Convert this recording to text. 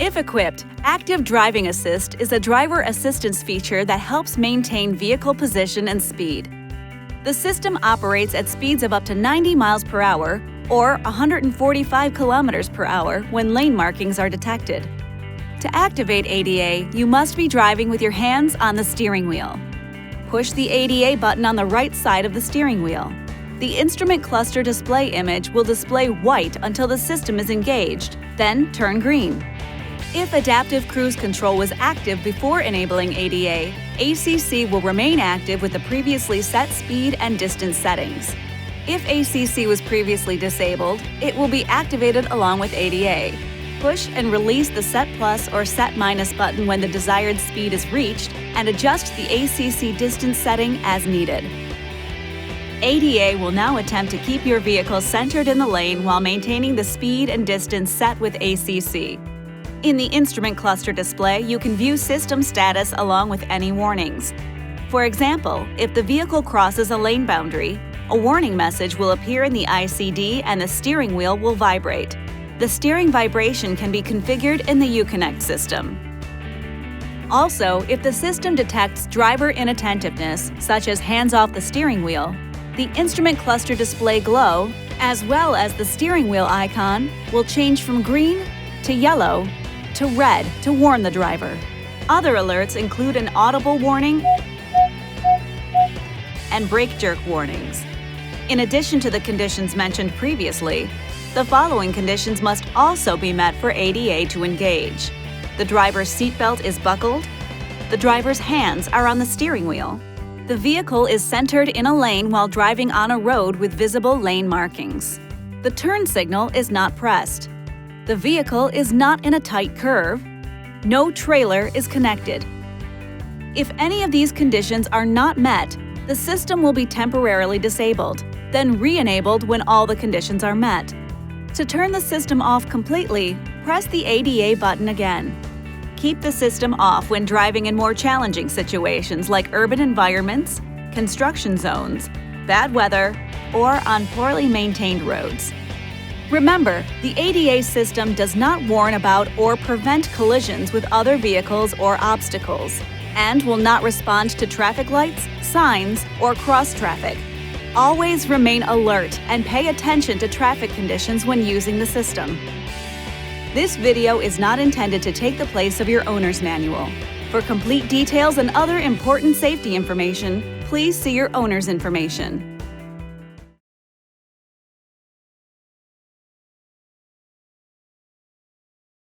If equipped, Active Driving Assist is a driver assistance feature that helps maintain vehicle position and speed. The system operates at speeds of up to 90 miles per hour or 145 kilometers per hour when lane markings are detected. To activate ADA, you must be driving with your hands on the steering wheel. Push the ADA button on the right side of the steering wheel. The instrument cluster display image will display white until the system is engaged, then turn green. If Adaptive Cruise Control was active before enabling ADA, ACC will remain active with the previously set speed and distance settings. If ACC was previously disabled, it will be activated along with ADA. Push and release the Set Plus or Set Minus button when the desired speed is reached, and adjust the ACC distance setting as needed. ADA will now attempt to keep your vehicle centered in the lane while maintaining the speed and distance set with ACC. In the instrument cluster display, you can view system status along with any warnings. For example, if the vehicle crosses a lane boundary, a warning message will appear in the ICD and the steering wheel will vibrate. The steering vibration can be configured in the Uconnect system. Also, if the system detects driver inattentiveness, such as hands off the steering wheel, the instrument cluster display glow, as well as the steering wheel icon, will change from green to yellow to red to warn the driver. Other alerts include an audible warning and brake jerk warnings. In addition to the conditions mentioned previously, the following conditions must also be met for ADA to engage. The driver's seatbelt is buckled. The driver's hands are on the steering wheel. The vehicle is centered in a lane while driving on a road with visible lane markings. The turn signal is not pressed. The vehicle is not in a tight curve. No trailer is connected. If any of these conditions are not met, the system will be temporarily disabled, then re-enabled when all the conditions are met. To turn the system off completely, press the ADA button again. Keep the system off when driving in more challenging situations like urban environments, construction zones, bad weather, or on poorly maintained roads. Remember, the ADA system does not warn about or prevent collisions with other vehicles or obstacles, and will not respond to traffic lights, signs, or cross traffic. Always remain alert and pay attention to traffic conditions when using the system. This video is not intended to take the place of your owner's manual. For complete details and other important safety information, please see your owner's information.